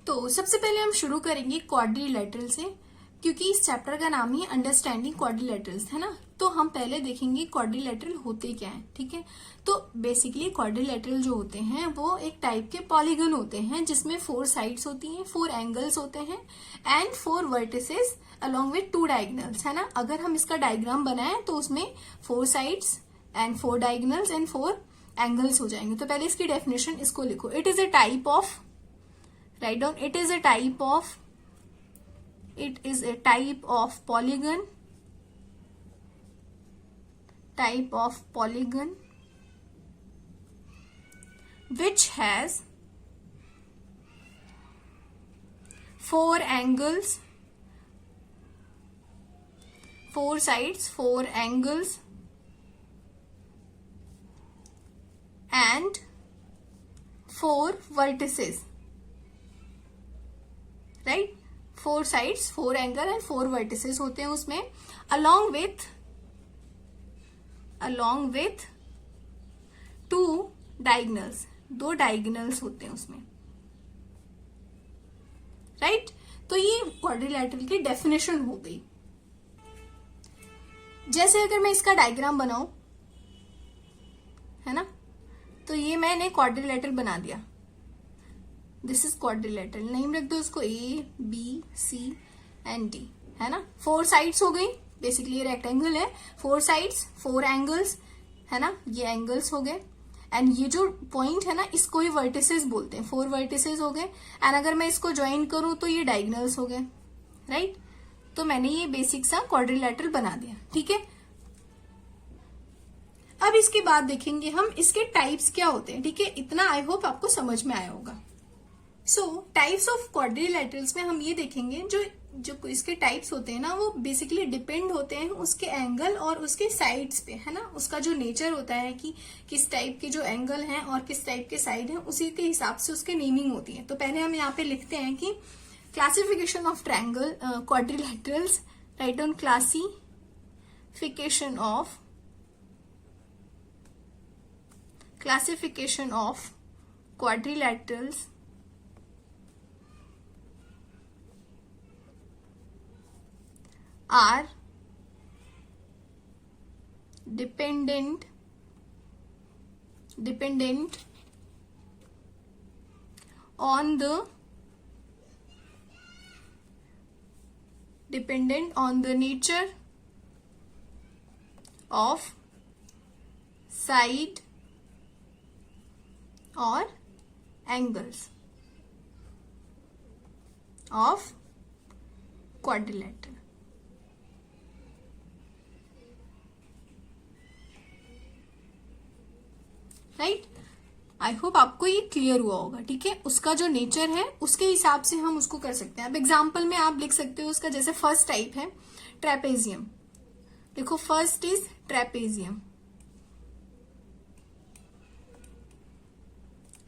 तो सबसे पहले हम शुरू करेंगे क्वाड्रिलेटरल से, क्योंकि इस चैप्टर का नाम ही अंडरस्टैंडिंग क्वाड्रिलेटरल्स है ना। तो हम पहले देखेंगे क्वाड्रिलेटरल होते क्या हैं, ठीक है। तो बेसिकली क्वाड्रिलेटरल जो होते हैं वो एक टाइप के पॉलीगन होते हैं जिसमें 4 साइड्स होती हैं, 4 एंगल्स होते हैं and 4 vertices along with 2 diagonals, है ना। अगर हम इसका डायग्राम बनाएं तो उसमें 4 sides and 4 diagonals and 4 angles हो जाएंगे। तो पहले इसकी डेफिनेशन इसको लिखो। It is a type of, write down, it is a type of polygon which has 4 angles, 4 sides, 4 angles and 4 vertices, right. 4 sides, 4 angle and 4 vertices होते हैं उसमें, along with 2 डायगोनल्स, 2 डायगोनल्स होते हैं उसमें, राइट। तो ये क्वाड्रिलेटरल की definition हो गई। जैसे अगर मैं इसका डायग्राम बनाऊं, है ना, तो ये मैंने क्वाड्रिलेटरल बना दिया। दिस इज क्वाड्रिलेटरल, नेम रख दो उसको A B C and D, है ना। 4 साइड्स हो गई, बेसिकली ये रेक्टेंगल है, 4 साइड्स, 4 एंगल्स, है ना, ये एंगल्स हो गए एंड ये जो पॉइंट है ना इसको ही वर्टिसेस बोलते हैं, 4 वर्टिसेस हो गए एंड अगर मैं इसको ज्वाइन करूं तो ये डायगोनल्स हो गए, राइट। तो मैंने ये बेसिक सा क्वाड्रिलेटरल बना दिया, ठीक है। अब इसके बाद देखेंगे हम इसके टाइप्स क्या होते हैं, ठीक है। इतना आई होप आपको समझ में आया होगा। सो टाइप्स ऑफ क्वाड्रिलेटरल्स में हम ये देखेंगे जो इसके टाइप्स होते हैं ना वो बेसिकली डिपेंड होते हैं उसके एंगल और उसके साइड्स पे, है ना। उसका जो नेचर होता है कि किस टाइप के जो एंगल हैं और किस टाइप के साइड हैं, उसी के हिसाब से उसके नेमिंग होती है। तो पहले हम यहाँ पे लिखते हैं कि classification of triangle quadrilaterals, write down classification of quadrilaterals are dependent on the nature of side or angles of quadrilateral, right. I hope आपको ये क्लियर हुआ होगा, ठीक है। उसका जो नेचर है उसके हिसाब से हम उसको कर सकते हैं। अब एग्जाम्पल में आप लिख सकते हो उसका, जैसे फर्स्ट टाइप है ट्रेपेजियम, देखो first is trapezium,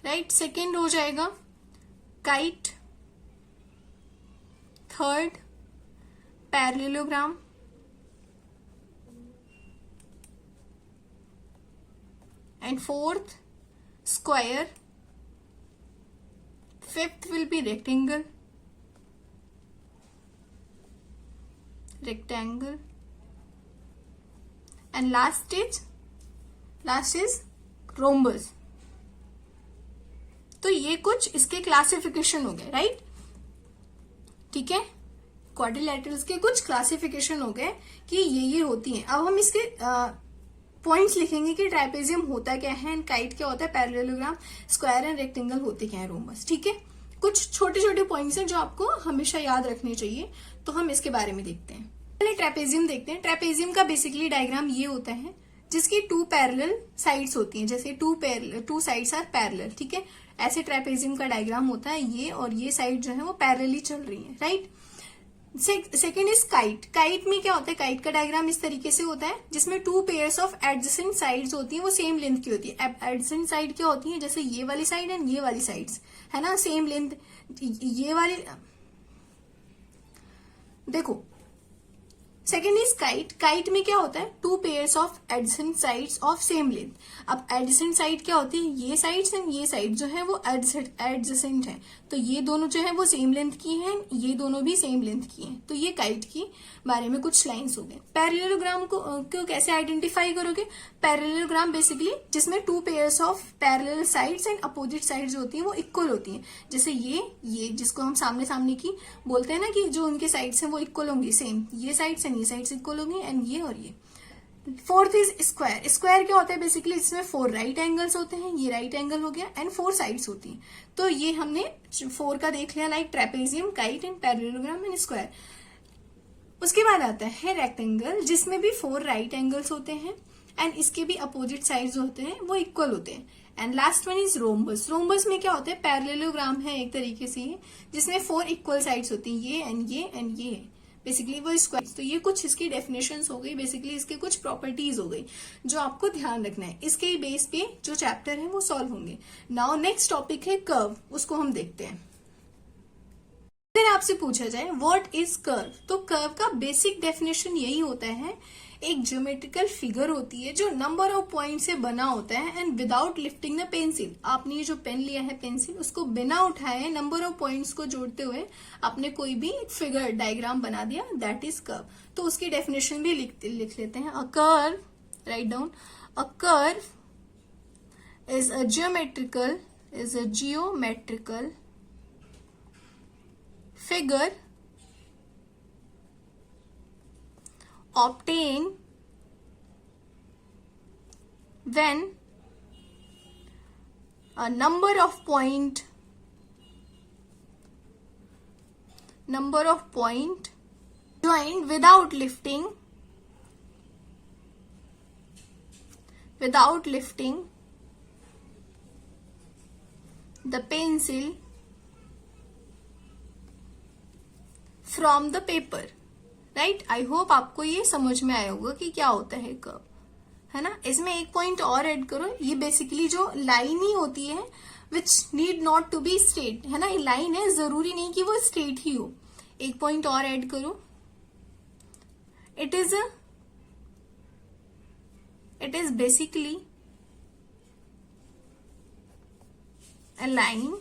right. Second हो जाएगा kite, third parallelogram, and fourth square, fifth will be rectangle, and last is rhombus। तो ये कुछ इसके क्लासिफिकेशन हो गए, राइट, ठीक है। क्वाड्रिलेटरल्स के कुछ क्लासिफिकेशन हो गए कि ये होती हैं। अब हम इसके पॉइंट्स लिखेंगे कि ट्राइपेजियम होता क्या है एंड काइट क्या होता है, पैरेललोग्राम, स्क्वायर एंड रेक्टेंगल होते क्या है, रोमबस, ठीक है। कुछ छोटे छोटे पॉइंट्स हैं जो आपको हमेशा याद रखने चाहिए। तो हम इसके बारे में देखते हैं। पहले ट्राइपेजियम देखते हैं। ट्राइपेजियम का बेसिकली डायग्राम ये होता है जिसकी 2 पैरेलल साइड्स होती हैं, जैसे 2 साइड्स आर पैरेलल, ठीक है। ऐसे ट्राइपेजियम का डायग्राम होता है, ये और ये साइड जो है वो पैरेलली चल रही है, right. Second is kite. Kite में क्या होता है, काइट का डायग्राम इस तरीके से होता है जिसमें 2 पेयर्स ऑफ एडजेसेंट साइड्स होती हैं, वो सेम लेंथ की होती है। एडजेसेंट साइड क्या होती है, जैसे ये वाली साइड एंड ये वाली साइड्स, है ना, सेम लेंथ। ये वाली देखो सेकेंड इज काइट। काइट में क्या होता है, two pairs of adjacent sides of same length. अब एडजेसेंट साइड क्या होती है, ये साइड्स एंड ये साइड जो है वो एडजेसेंट है, तो ये दोनों जो है वो सेम लेंथ की हैं, ये दोनों भी सेम लेंथ की हैं। तो ये काइट की बारे में कुछ लाइंस हो गए। पैरेललोग्राम को कैसे आइडेंटिफाई करोगे, पैरेललोग्राम बेसिकली जिसमें two pairs of parallel sides and opposite sides होती हैं वो इक्वल होती हैं। जैसे ये जिसको हम सामने सामने की बोलते हैं ना, कि जो उनके साइड्स हैं वो इक्वल होंगी, सेम ये साइड्स एंड ये साइड्स इक्वल होंगी, एंड ये और ये। Fourth is square. स्क्वायर क्या होता है बेसिकली, इसमें 4 राइट एंगल्स होते हैं, ये राइट एंगल हो गया, एंड 4 साइड्स होती हैं। तो ये हमने 4 का देख लिया, like trapezium, kite and parallelogram and square. उसके बाद आता है रेक्टेंगल, जिसमें भी 4 राइट एंगल्स होते हैं एंड इसके भी अपोजिट साइड्स होते हैं वो इक्वल होते हैं। And last one is rhombus. Rhombus में क्या होता है, पैरेललोग्राम है एक तरीके से, जिसमें 4 इक्वल साइड्स होती हैं, ये एंड ये एंड ये, बेसिकली वो स्क्वायर। तो ये कुछ इसकी डेफिनेशंस हो गई, बेसिकली इसके कुछ प्रॉपर्टीज हो गई जो आपको ध्यान रखना है। इसके बेस पे जो चैप्टर है वो सॉल्व होंगे। नाउ नेक्स्ट टॉपिक है कर्व, उसको हम देखते हैं। अगर आपसे पूछा जाए व्हाट इज कर्व, तो कर्व का बेसिक डेफिनेशन यही होता है, एक ज्योमेट्रिकल फिगर होती है जो नंबर ऑफ पॉइंट से बना होता है and without lifting the pencil. आपने ये जो पेन लिया है पेंसिल, उसको बिना उठाए नंबर ऑफ पॉइंट्स को जोड़ते हुए आपने कोई भी फिगर डायग्राम बना दिया, दैट इज कर्व। तो उसकी डेफिनेशन भी लिख लेते हैं। A curve, right down, a curve is a geometrical figure obtained when a number of point joined without lifting the pencil from the paper, right. I hope आपको ये समझ में आया होगा कि क्या होता है कर्व, है ना। इसमें एक पॉइंट और ऐड करो, ये बेसिकली जो लाइन ही होती है which need not to be straight, है ना। ये लाइन है, जरूरी नहीं कि वो स्ट्रेट ही हो। एक पॉइंट और ऐड करो, it is basically a line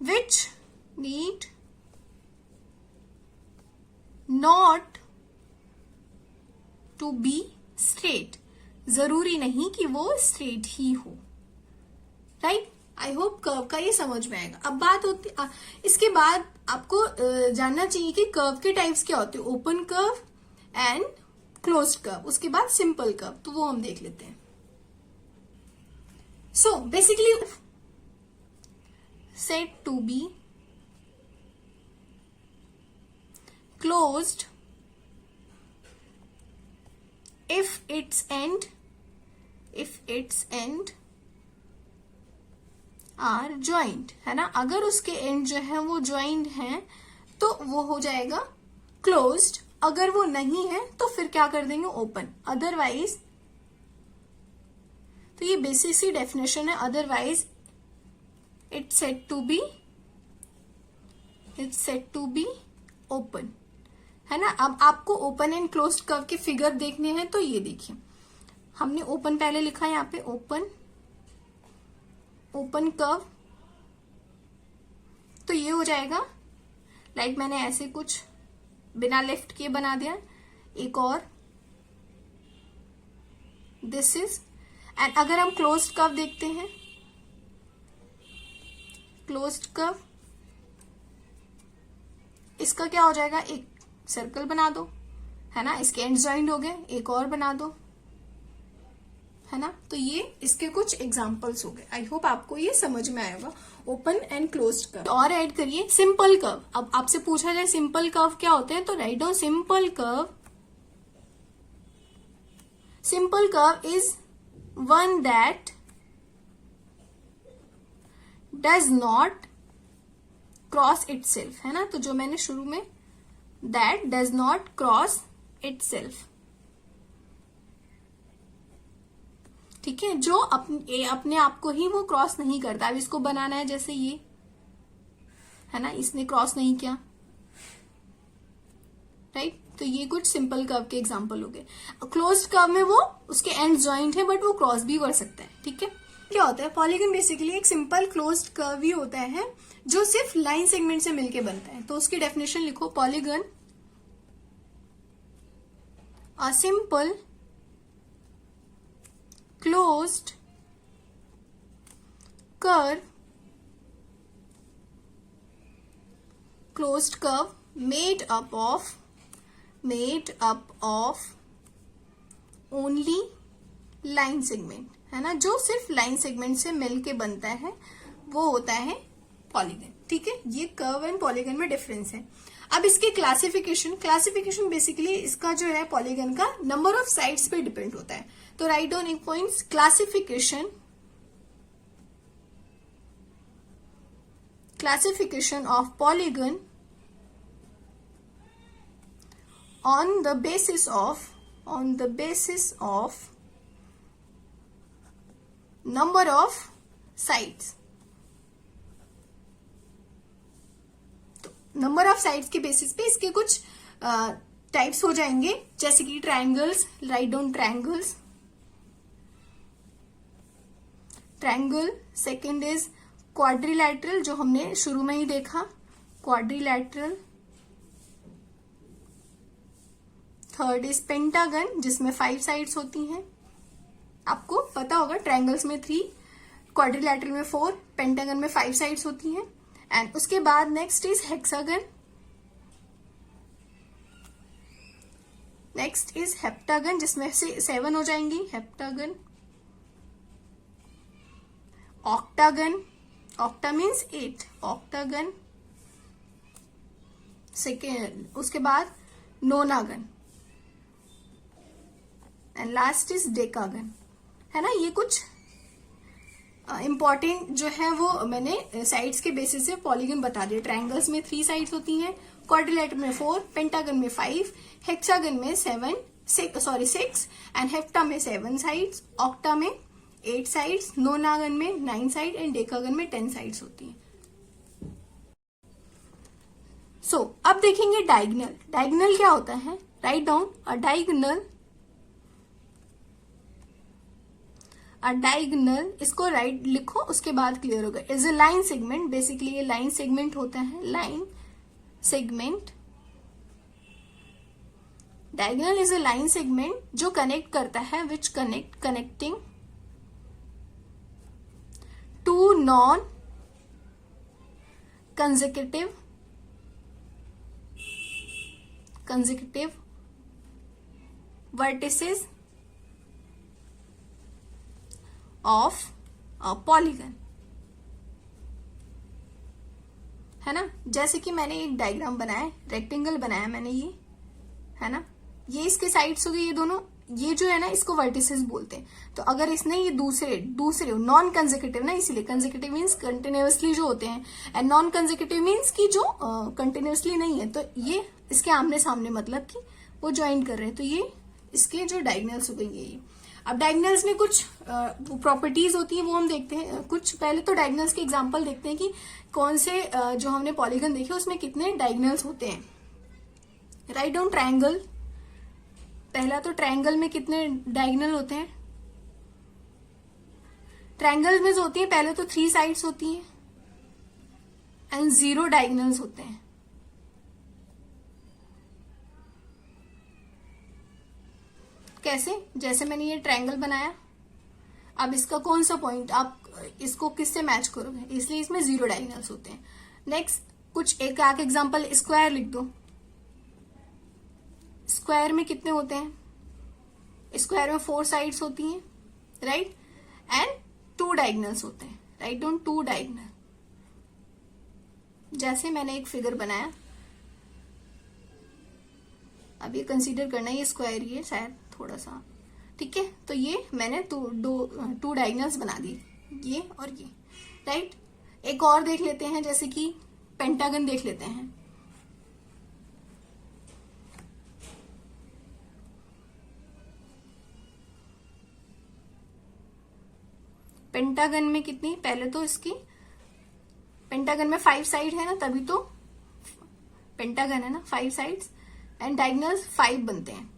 which need not to be straight, जरूरी नहीं कि वो स्ट्रेट ही हो, राइट। आई होप कर्व का ये समझ में आएगा। अब बात होती इसके बाद आपको जानना चाहिए कि कर्व के टाइप्स क्या होते हैं, open curve and closed curve, उसके बाद सिंपल कर्व, तो वो हम देख लेते हैं। So basically said to be closed if its end are joined, है ना। अगर उसके एंड जो है वो ज्वाइंट हैं तो वो हो जाएगा क्लोज्ड, अगर वो नहीं है तो फिर क्या कर देंगे, ओपन। अदरवाइज, तो ये बेसिक सी डेफिनेशन है, otherwise it's said to be open, है ना। अब आपको ओपन एंड क्लोज्ड कर्व के फिगर देखने हैं, तो ये देखिए, हमने ओपन पहले लिखा है यहाँ पे, ओपन कर्व, तो ये हो जाएगा लाइक मैंने ऐसे कुछ बिना लिफ्ट किए बना दिया। एक और दिस इज, एंड अगर हम क्लोज्ड कर्व देखते हैं, क्लोज्ड कर्व, इसका क्या हो जाएगा, एक सर्कल बना दो, है ना, इसके एंड ज्वाइंट हो गए, एक और बना दो, है ना। तो ये इसके कुछ एग्जांपल्स हो गए। आई होप आपको ये समझ में आएगा, ओपन एंड क्लोज्ड कर्व। और ऐड करिए सिंपल कर्व। अब आपसे पूछा जाए सिंपल कर्व क्या होते हैं, तो write down simple curve is one that does not cross itself, है ना। तो जो मैंने शुरू में that does not cross itself, ठीक है, जो अपने आप को ही वो क्रॉस नहीं करता। अब इसको बनाना है, जैसे ये है ना, इसने क्रॉस नहीं किया, राइट। तो ये कुछ सिंपल कर्व के एग्जांपल हो गए। क्लोज्ड कर्व में वो उसके एंड ज्वाइंट है बट वो क्रॉस भी कर सकता है, ठीक है। क्या होता है पॉलीगन? बेसिकली एक सिंपल क्लोज्ड कर्व ही होता है जो सिर्फ लाइन सेगमेंट से मिलके बनता है। तो उसकी डेफिनेशन लिखो, polygon a simple closed curve made up of only line segment, है ना, जो सिर्फ लाइन सेगमेंट से मिलके बनता है वो होता है पॉलीगन, ठीक है। ये कर्व एंड पॉलीगन में डिफरेंस है। अब इसके क्लासिफिकेशन बेसिकली इसका जो है पॉलीगन का नंबर ऑफ साइड्स पे डिपेंड होता है। तो राइट डाउन एक points, classification of polygon on the basis of number of sides। तो नंबर ऑफ साइड्स के बेसिस पे इसके कुछ टाइप्स हो जाएंगे, जैसे कि triangles. Write down triangle. Second is quadrilateral, जो हमने शुरू में ही देखा, क्वाड्रिलैटरल। थर्ड इज पेंटागन, जिसमें 5 साइड्स होती हैं। आपको पता होगा ट्रायंगल्स में 3, क्वाड्रिलैटरल में 4, पेंटागन में 5 साइड्स होती हैं। एंड उसके बाद next is hexagon, next is heptagon, जिसमें से 7 हो जाएंगी, heptagon. Octagon, octa means 8, octagon. Second, उसके बाद नोनागन एंड लास्ट इज डेकागन, है ना। ये कुछ इंपॉर्टेंट जो है वो मैंने साइड्स के बेसिस से पॉलीगन बता दिए। ट्रायंगल्स में 3 साइड्स होती हैं, क्वाड्रिलैटरल में 4, पेंटागन में 5, हेक्सागन में 6 एंड हेप्टा में 7 साइड्स, ऑक्टा में 8 साइड्स, नोनागन में 9 साइड एंड डेकागन में 10 साइड्स होती हैं। सो अब देखेंगे डायगोनल। डायगोनल क्या होता है? राइट डाउन अ डायगोनल, इसको राइट लिखो, उसके बाद क्लियर होगा। Is a line segment, basically ये लाइन सेगमेंट होता है, line segment. Diagonal is a line segment जो कनेक्ट करता है, which connecting two non consecutive vertices of a polygon, है ना। जैसे कि मैंने एक डायग्राम बनाया, रेक्टेंगल बनाया मैंने, ये है ना, ये इसके साइड्स हो गए, ये दोनों, ये जो है ना इसको वर्टिसेस बोलते हैं। तो अगर इसने ये दूसरे नॉन कंसेक्यूटिव ना, इसीलिए कंसेक्यूटिव मीन्स कंटिन्यूअसली जो होते हैं एंड नॉन कंसेक्यूटिव मीन्स की जो कंटिन्यूअसली नहीं है, तो ये इसके आमने सामने, मतलब कि वो ज्वाइन कर रहे हैं, तो ये इसके जो डायगोनल्स हो गई ये। अब डायगोनल्स में कुछ प्रॉपर्टीज होती हैं, वो हम देखते हैं। कुछ पहले तो डायगोनल्स के एग्जांपल देखते हैं कि कौन से जो हमने पॉलीगन देखे उसमें कितने डायगोनल्स होते हैं। राइट डाउन ट्रायंगल, पहला तो ट्रायंगल में कितने डायगोनल होते हैं? ट्रायंगल में जो होती है पहले तो 3 साइड्स होती हैं एंड 0 डायगोनल्स होते हैं। कैसे? जैसे मैंने ये ट्रायंगल बनाया, अब इसका कौन सा पॉइंट आप इसको किससे मैच करोगे, इसलिए इसमें 0 डायगोनल्स होते हैं। नेक्स्ट कुछ एक एग्जांपल, स्क्वायर लिख दो। स्क्वायर में कितने होते हैं? स्क्वायर में 4 साइड्स होती हैं, राइट, एंड 2 डायगोनल्स होते हैं। Write down 2 diagonal. जैसे मैंने एक फिगर बनाया, अब ये कंसीडर करना है ये स्क्वायर ही है शायद थोड़ा सा, ठीक है। तो ये मैंने 2 डायगोनल्स बना दी, ये और ये, राइट। एक और देख लेते हैं, जैसे कि पेंटागन देख लेते हैं। पेंटागन में कितनी, पहले तो इसकी पेंटागन में 5 साइड है ना, तभी तो पेंटागन है ना, 5 साइड्स। एंड डायगोनल्स 5 बनते हैं।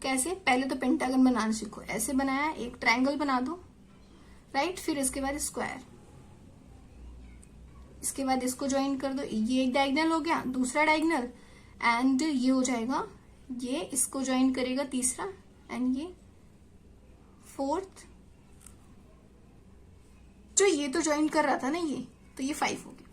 कैसे? पहले तो पेंटागन बनाना सीखो। ऐसे बनाया, एक ट्रायंगल बना दो, राइट, फिर इसके बाद स्क्वायर, इसके बाद इसको ज्वाइन कर दो। ये एक डायगोनल हो गया, दूसरा डायगोनल, एंड ये हो जाएगा, ये इसको ज्वाइन करेगा तीसरा, एंड ये फोर्थ, जो ये तो ज्वाइन कर रहा था ना ये, तो ये 5 हो गया।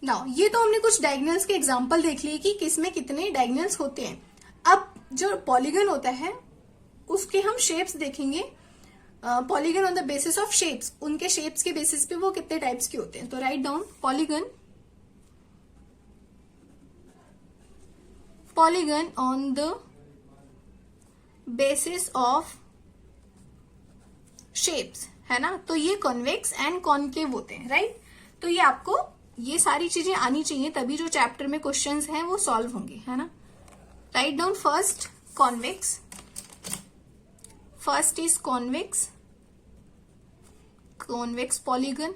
नाउ ये तो हमने कुछ डायगोनल्स के एग्जांपल देख लिए कि किसमें कितने डायगोनल्स होते हैं। अब जो पॉलीगन होता है उसके हम शेप्स देखेंगे। Polygon on the basis of shapes, उनके शेप्स के बेसिस पे वो कितने टाइप्स के होते हैं। तो write down polygon, polygon on the basis of shapes, है ना। तो ये कॉन्वेक्स एंड कॉन्केव होते हैं, राइट। तो ये आपको ये सारी चीजें आनी चाहिए, तभी जो चैप्टर में क्वेश्चंस हैं वो सॉल्व होंगे, है ना। Write down first convex, first is convex, convex polygon.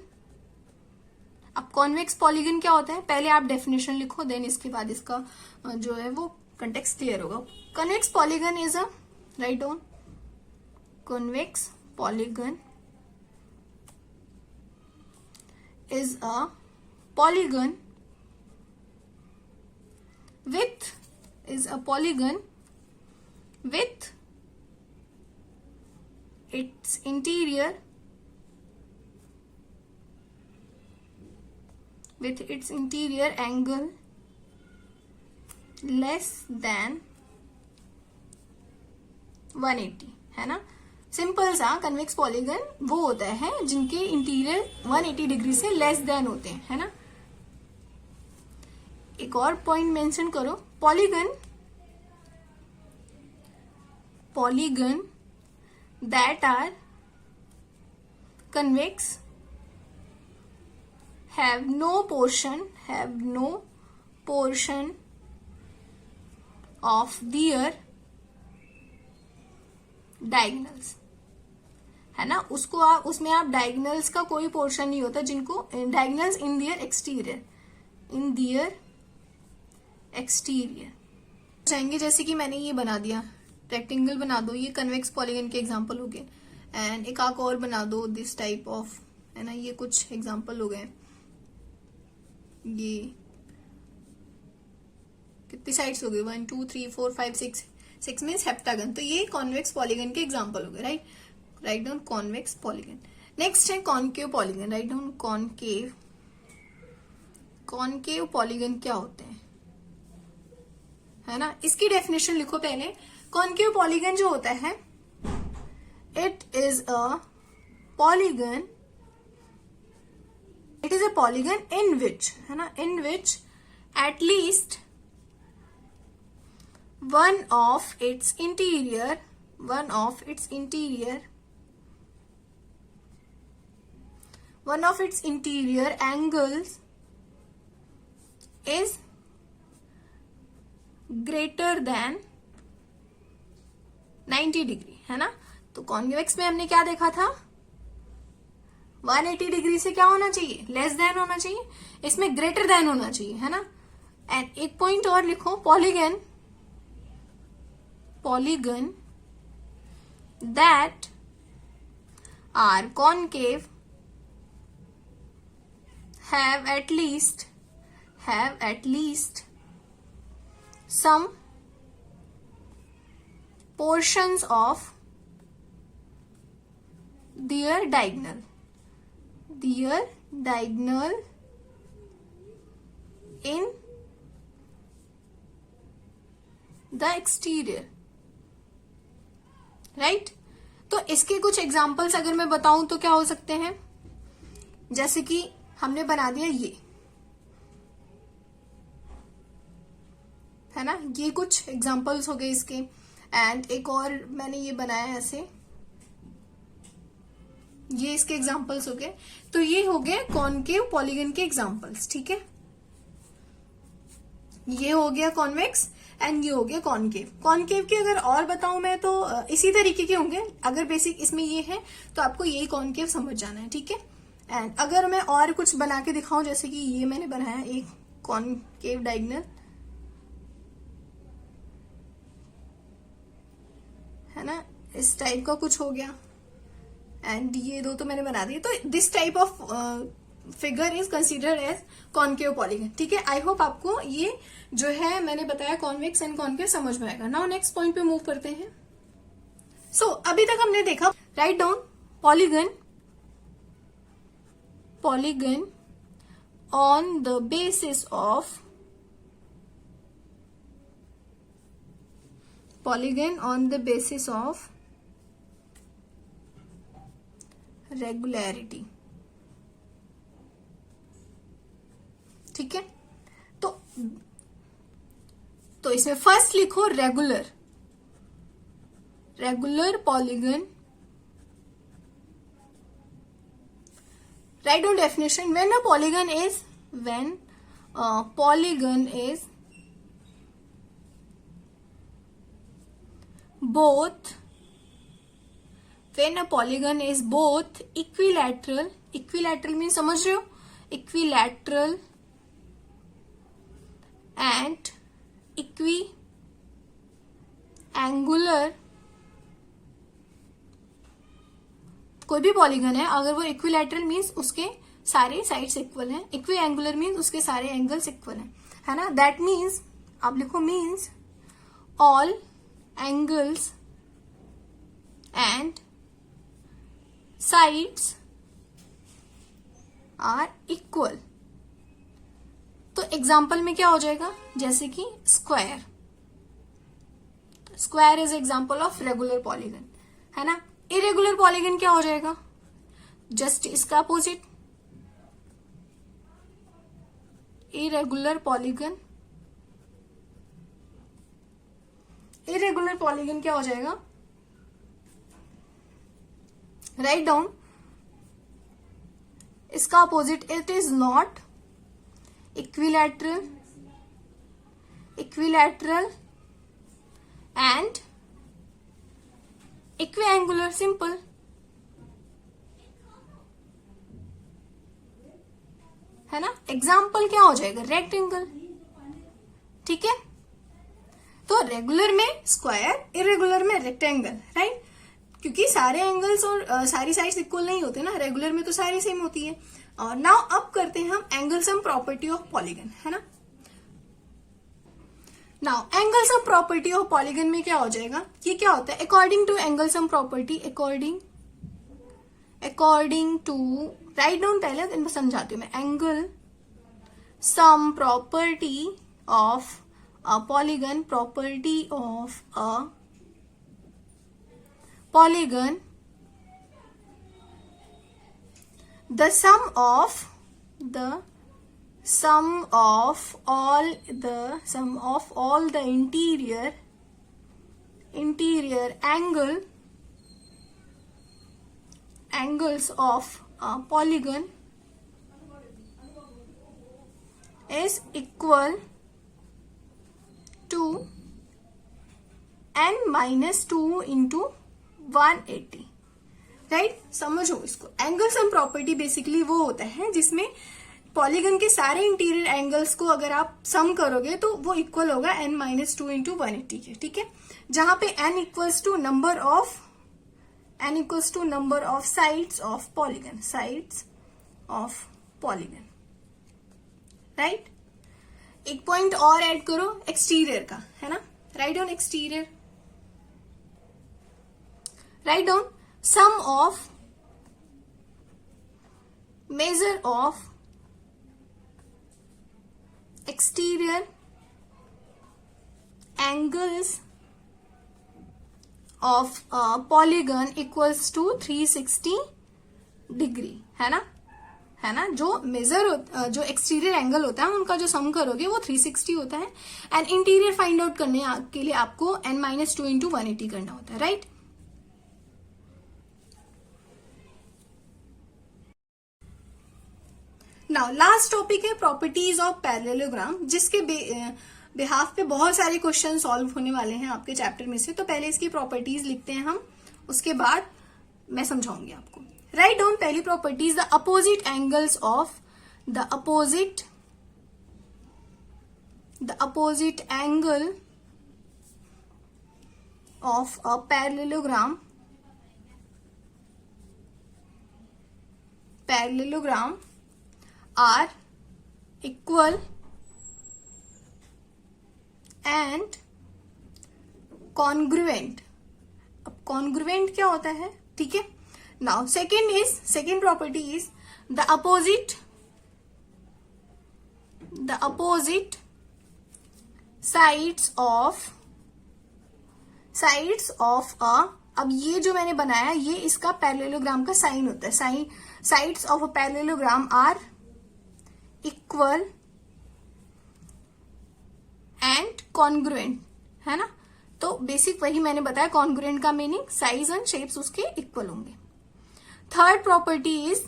अब कॉन्वेक्स पॉलीगन क्या होता है, पहले आप डेफिनेशन लिखो, देन इसके बाद इसका जो है वो कंटेक्स्ट क्लियर होगा। Convex polygon is a, right down, convex polygon is a polygon with its interior angle less than 180, है ना। सिंपल सा कन्वेक्स पॉलीगन वो होता है जिनके इंटीरियर 180 डिग्री से लेस देन होते हैं, है ना। एक और पॉइंट मेंशन करो, polygon that are convex have no portion of their diagonals, है ना। उसमें आप डायगोनल्स का कोई पोर्शन नहीं होता, जिनको डायगोनल्स इन दियर एक्सटीरियर जाएंगे। जैसे कि मैंने ये बना दिया, रेक्टेंगल बना दो, ये कन्वेक्स पॉलीगन के एग्जांपल हो गए। एंड एक आंख और बना दो, दिस टाइप ऑफ, है ना। ये कुछ एग्जांपल हो गए। ये कितनी साइड्स हो गई, 1 2 3 4 5 6 मीन्स हेप्टागन। तो ये कॉन्वेक्स पॉलीगन के एग्जांपल हो गए, right. Write down convex polygon. Next है concave polygon. Write down concave polygon क्या होते हैं, है ना। इसकी डेफिनेशन लिखो पहले। कॉनकेव पॉलीगन जो होता है, it is a polygon in which, है ना, in which at least one of its interior angles is greater than 90 degree, है ना। तो कॉन्वेक्स में हमने क्या देखा था, 180 डिग्री से क्या होना चाहिए, लेस देन होना चाहिए। इसमें ग्रेटर देन होना चाहिए, है ना। एंड एक पॉइंट और लिखो, polygon that are concave have at least some portions of their diagonal in the exterior, right. तो इसके कुछ एग्जाम्पल्स अगर मैं बताऊं तो क्या हो सकते हैं, जैसे कि हमने बना दिया ये, है ना। ये कुछ एग्जाम्पल्स हो गए इसके। एंड एक और मैंने ये बनाया ऐसे, ये इसके एग्जाम्पल्स हो गए। तो ये हो गए कॉनकेव पॉलीगन के एग्जाम्पल्स, ठीक है। ये हो गया कॉन्वेक्स एंड ये हो गया कॉनकेव। कॉनकेव के अगर और बताऊं मैं तो इसी तरीके के होंगे। अगर बेसिक इसमें ये है तो आपको यही कॉनकेव समझ जाना है, ठीक है। एंड अगर मैं और कुछ बना के दिखाऊं, जैसे कि ये मैंने बनाया एक कॉनकेव डायगोनल, है ना, इस टाइप का कुछ हो गया, एंड ये दो तो मैंने बना दिए। तो this type of figure is considered as concave polygon. ठीक है, आई होप आपको ये जो है मैंने बताया कॉन्वेक्स एंड कॉनकेव समझ में आएगा। नाउ नेक्स्ट पॉइंट पे मूव करते हैं। सो अभी तक हमने देखा, write down polygon on the basis of regularity। ठीक है, तो इसमें फर्स्ट लिखो regular polygon. Write down definition. When a polygon is both equilateral means समझ रहे हो, equilateral and equiangular। कोई भी पॉलीगन है अगर वो इक्विलैटरल मीन्स उसके सारे साइड्स इक्वल हैं, इक्वी एंगुलर मीन्स उसके सारे एंगल्स इक्वल हैं, है ना। दैट मीन्स आप लिखो means all angles and sides are equal. तो एग्जाम्पल में क्या हो जाएगा, जैसे कि square is example of regular polygon, है ना। इरेगुलर पॉलीगन क्या हो जाएगा, जस्ट इसका अपोजिट। इरेगुलर पॉलीगन क्या हो जाएगा, राइट डाउन इसका opposite. It is not equilateral and equiangular, simple, है ना। एग्जाम्पल क्या हो जाएगा, रेक्टेंगल। ठीक है, तो रेगुलर में स्क्वायर, इरेगुलर में रेक्टेंगल, राइट, क्योंकि सारे एंगल्स और सारी साइड्स इक्वल नहीं होते ना, रेगुलर में तो सारी सेम होती है। और नाउ अब करते हैं हम angle sum property of polygon, है ना। Now angle sum property of polygon में क्या हो जाएगा, ये क्या होता है, according to angle sum property, according to, write down पहले इनको समझाती हूं मैं। Angle sum property of a polygon, property of a polygon, the sum of all the interior angles of a polygon is equal to n-2 into 180, right. समझो इसको, angle sum property basically वो होता है जिसमें पॉलीगन के सारे interior angles को अगर आप सम करोगे तो वो इक्वल होगा n-2 इंटू 180 के। ठीक है, जहां पे n equals to number of sides of polygon, right. एक पॉइंट और ऐड करो एक्सटीरियर का, है ना। Write down exterior, write down sum of measure of exterior angles of a polygon equals to 360 degree, है ना। जो जो एक्सटीरियर एंगल होता है उनका जो सम करोगे वो 360 होता है, एंड इंटीरियर फाइंड आउट करने के लिए आपको n-2 इंटू 180 करना होता है, राइट। नाउ लास्ट टॉपिक है प्रॉपर्टीज ऑफ पैरेललोग्राम, जिसके बिहाफ पे बहुत सारे क्वेश्चन सॉल्व होने वाले हैं आपके चैप्टर में से। तो पहले इसकी प्रॉपर्टीज लिखते हैं हम, उसके बाद मैं समझाऊंगी आपको, राइट डाउन पहली properties, the opposite angles of the opposite angle of a parallelogram are equal and congruent. अब congruent क्या होता है, ठीक है. Now second property is the opposite sides of अ, अब ये जो मैंने बनाया ये इसका पैरेललोग्राम का साइन होता है. Sides of a parallelogram are equal and congruent, है ना. तो बेसिक वही मैंने बताया, कॉन्ग्रुएंट का मीनिंग साइज एंड शेप्स उसके इक्वल होंगे. Third property is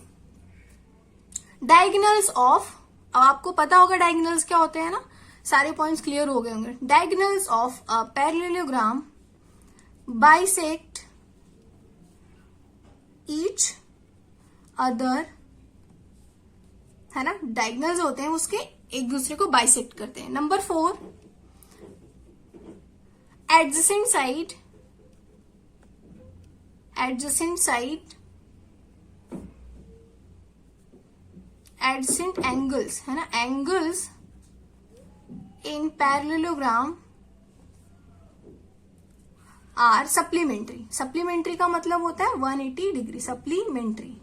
diagonals of, अब आपको पता होगा डायगोनल्स क्या होते हैं ना, सारे पॉइंट्स क्लियर हो गए होंगे. Diagonals of a parallelogram bisect each other, है ना. डायगोनल्स होते हैं उसके एक दूसरे को बाइसेक्ट करते हैं. नंबर 4, एडजेसेंट एंगल्स, है ना. Angles in parallelogram are supplementary का मतलब होता है 180 डिग्री, सप्लीमेंट्री,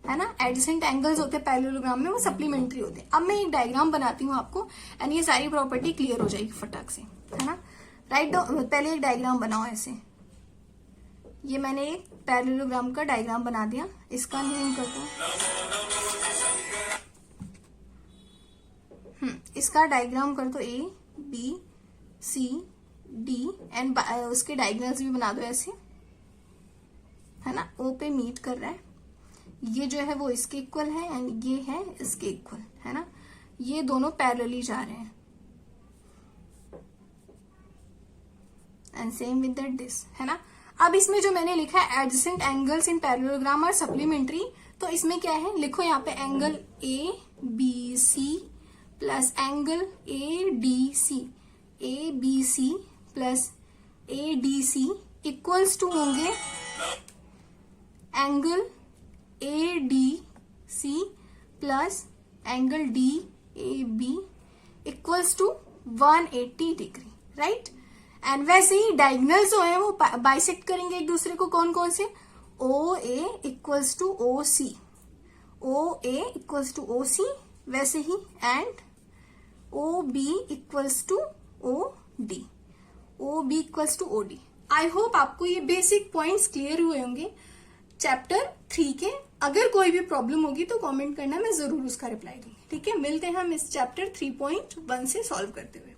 है ना. एडजेसेंट एंगल्स होते हैं पैरेललोग्राम में, वो सप्लीमेंट्री होते हैं. अब मैं एक डायग्राम बनाती हूँ आपको एंड ये सारी प्रॉपर्टी क्लियर हो जाएगी फटाक से, है ना. राइट पहले एक डायग्राम बनाओ ऐसे. ये मैंने एक पैरेललोग्राम का डायग्राम बना दिया, इसका नेम करता हूँ. इसका डायग्राम कर दो ABCD एंड उसके डायगोनल्स भी बना दो ऐसे, है ना. O पे मीट कर रहा है, ये जो है वो इसके इक्वल है एंड ये है इसके इक्वल, है ना. ये दोनों पैरेलली जा रहे हैं and same with that this, है ना. अब इसमें जो मैंने लिखा है adjacent angles in parallelogram are supplementary, तो इसमें क्या है लिखो यहाँ पे angle ABC plus angle ABC plus ADC equals to होंगे angle ADC plus angle DAB equals to 180 degree, right. And वैसे ही डायगोनल्स जो है वो बाइसेक्ट करेंगे एक दूसरे को. कौन कौन से, OA equals to OC, OA equals to OC, वैसे ही and OB equals to OD, OB equals to OD. I hope आपको ये बेसिक पॉइंट्स क्लियर हुए होंगे चैप्टर 3 के. अगर कोई भी प्रॉब्लम होगी तो कमेंट करना, मैं जरूर उसका रिप्लाई दूंगी, ठीक है. मिलते हैं हम इस चैप्टर 3.1 से सॉल्व करते हुए.